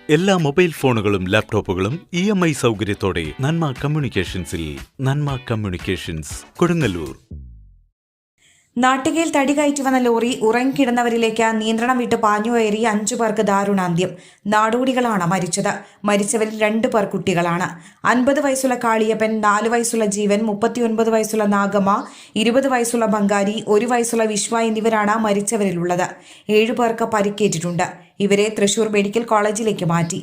എല്ലാ മൊബൈൽ ഫോണുകളും ലാപ്ടോപ്പുകളും EMI സൗകര്യത്തോടെ നന്മ കമ്മ്യൂണിക്കേഷൻസിൽ. നന്മ കമ്മ്യൂണിക്കേഷൻസ്, കൊടുങ്ങല്ലൂർ. നാട്ടികയിൽ തടി കയറ്റി വന്ന ലോറി ഉറങ്ങിക്കിടന്നവരിലേക്ക് നിയന്ത്രണം വിട്ട് പാഞ്ഞുകയറി 5 പേർക്ക് ദാരുണാന്ത്യം. നാടോടികളാണ് മരിച്ചത്. മരിച്ചവരിൽ 2 പേർ കുട്ടികളാണ്. 50 വയസ്സുള്ള കാളിയപ്പൻ, 4 വയസ്സുള്ള ജീവൻ, 39 വയസ്സുള്ള നാഗമ്മ, 20 വയസ്സുള്ള ബംഗാരി, 1 വയസ്സുള്ള വിശ്വ എന്നിവരാണ് മരിച്ചവരിലുള്ളത്. 7 പേർക്ക് പരിക്കേറ്റിട്ടുണ്ട്. ഇവരെ തൃശൂർ മെഡിക്കൽ കോളേജിലേക്ക് മാറ്റി.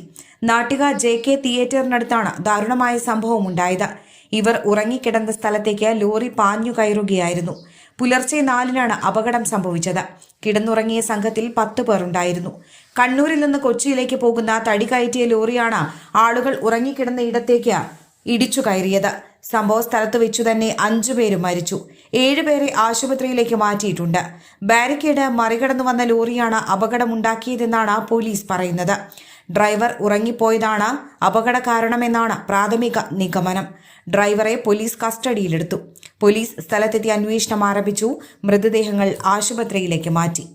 നാട്ടിക JK തിയേറ്ററിനടുത്താണ് ദാരുണമായ സംഭവം ഉണ്ടായത്. ഇവർ ഉറങ്ങിക്കിടന്ന സ്ഥലത്തേക്ക് ലോറി പാഞ്ഞു കയറുകയായിരുന്നു. പുലർച്ചെ 4-നാണ് അപകടം സംഭവിച്ചത്. കിടന്നുറങ്ങിയ സംഘത്തിൽ 10 പേർ ഉണ്ടായിരുന്നു. കണ്ണൂരിൽ നിന്ന് കൊച്ചിയിലേക്ക് പോകുന്ന തടി കയറ്റിയ ലോറിയാണ് ആളുകൾ ഉറങ്ങിക്കിടന്ന ഇടത്തേക്ക് ഇടിച്ചു കയറിയത്. സംഭവ സ്ഥലത്ത് വെച്ചു തന്നെ 5 പേരും മരിച്ചു. 7 പേരെ ആശുപത്രിയിലേക്ക് മാറ്റിയിട്ടുണ്ട്. ബാരിക്കേഡ് മറികടന്നു വന്ന ലോറിയാണ് അപകടമുണ്ടാക്കിയതെന്നാണ് പോലീസ് പറയുന്നത്. ഡ്രൈവർ ഉറങ്ങിപ്പോയതാണ് അപകട കാരണമെന്നാണ് പ്രാഥമിക നിഗമനം. ഡ്രൈവറെ പോലീസ് കസ്റ്റഡിയിലെടുത്തു. പോലീസ് സ്ഥലത്തെത്തി അന്വേഷണം ആരംഭിച്ചു. മൃതദേഹങ്ങൾ ആശുപത്രിയിലേക്ക് മാറ്റി.